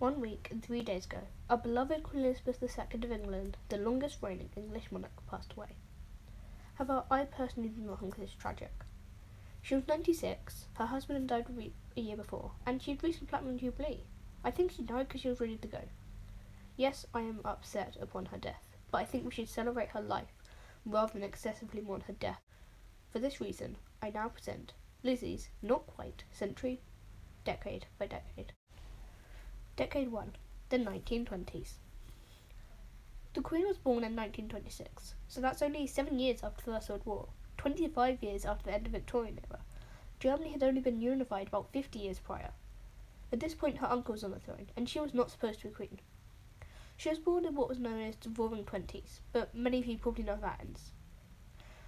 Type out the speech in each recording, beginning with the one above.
1 week and 3 days ago, our beloved Queen Elizabeth II of England, the longest reigning English monarch, passed away. However, I personally do not think this is tragic. She was 96, her husband died a year before, and she had reached the Platinum Jubilee. I think she died because she was ready to go. Yes, I am upset upon her death, but I think we should celebrate her life rather than excessively mourn her death. For this reason, I now present Lizzie's Not Quite Century, Decade by Decade. Decade 1, the 1920s. The Queen was born in 1926, so that's only 7 years after the First World War, 25 years after the end of the Victorian era. Germany had only been unified about 50 years prior. At this point, her uncle was on the throne, and she was not supposed to be queen. She was born in what was known as the Roaring Twenties, but many of you probably know that ends.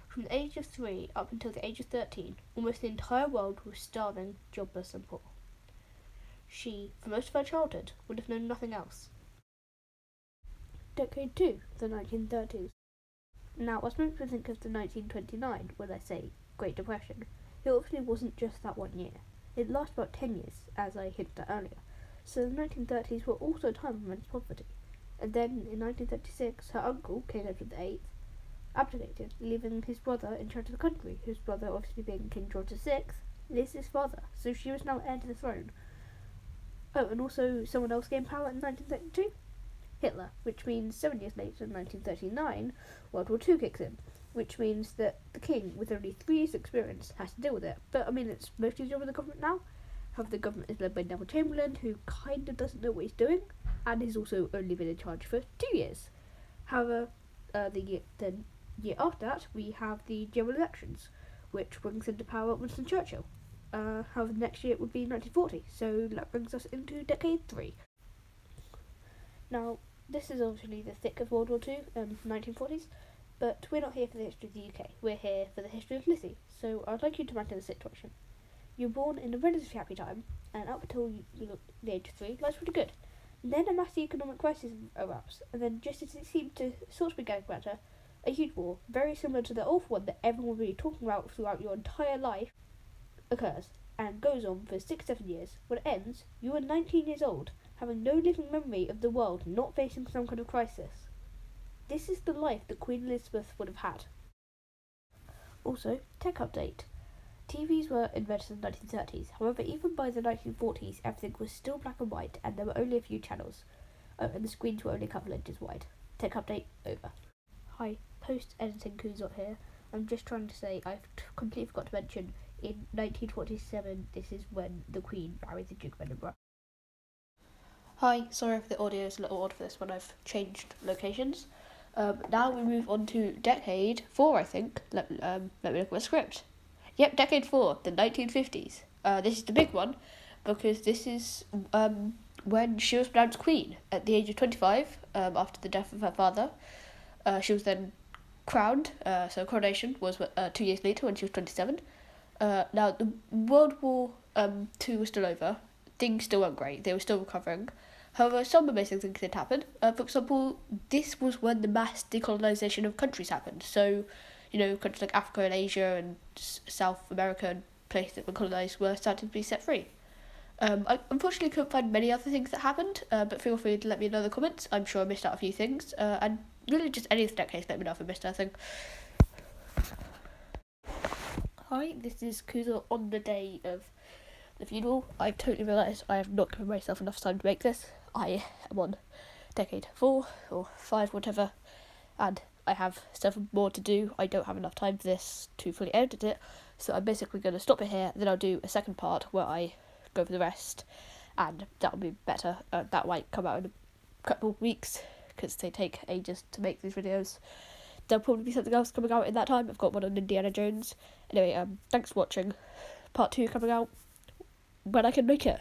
From the age of 3 up until the age of 13, almost the entire world was starving, jobless and poor. She, for most of her childhood, would have known nothing else. Decade 2, the 1930s. Now, as most people think of the 1929 when I say Great Depression, it obviously wasn't just that 1 year. It lasted about 10 years, as I hinted at earlier, so the 1930s were also a time of immense poverty. And then, in 1936, her uncle, King Edward VIII, abdicated, leaving his brother in charge of the country, whose brother, obviously being King George VI, is his father, so she was now heir to the throne. Oh, and also someone else gained power in 1932? Hitler, which means 7 years later, in 1939, World War II kicks in, which means that the king, with only 3 years' experience, has to deal with it. But, I mean, it's mostly over the government now. However, the government is led by Neville Chamberlain, who kind of doesn't know what he's doing, and he's also only been in charge for 2 years. However, the year after that, we have the general elections, which brings into power Winston Churchill. However, the next year it would be 1940, so that brings us into Decade 3. Now, this is obviously the thick of World War II and 1940s, but we're not here for the history of the UK, we're here for the history of Lizzie, so I'd like you to imagine the situation. You're born in a relatively happy time, and up until the age of 3, life's pretty good. And then a massive economic crisis erupts, and then just as it seemed to sort of be getting better, a huge war, very similar to the awful one that everyone will be talking about throughout your entire life, occurs, and goes on for 6-7 years. When it ends, you are 19 years old, having no living memory of the world not facing some kind of crisis. This is the life that Queen Elizabeth would have had. Also, tech update. TVs were invented in the 1930s, however even by the 1940s everything was still black and white and there were only a few channels. Oh, and the screens were only a couple inches wide. Tech update over. Hi, post-editing Kuzot here. I'm just trying to say I've completely forgot to mention in 1947 this is when the Queen married the Duke of Edinburgh. Hi, sorry if the audio is a little odd for this one, I've changed locations. Now we move on to Decade 4, I think. Let me look at my script. Yep, Decade 4, the 1950s. This is the big one, because this is when she was pronounced Queen at the age of 25, after the death of her father. She was then crowned, so coronation was 2 years later when she was 27. Now, the World War II was still over. Things still weren't great. They were still recovering. However, some amazing things did happen. For example, this was when the mass decolonisation of countries happened. So, countries like Africa and Asia and South America and places that were colonised were starting to be set free. I unfortunately couldn't find many other things that happened, but feel free to let me know in the comments. I'm sure I missed out a few things. And really just any of the decades, let me know if I missed anything. Hi, this is Kuzo on the day of the funeral. I've totally realised I have not given myself enough time to make this. I am on Decade 4 or 5, whatever, and I have 7 more to do. I don't have enough time for this to fully edit it, so I'm basically going to stop it here, then I'll do a second part where I go for the rest, and that'll be better. That might come out in a couple of weeks, because they take ages to make these videos. There'll probably be something else coming out in that time. I've got one on Indiana Jones. Anyway, thanks for watching. Part 2 coming out when I can make it.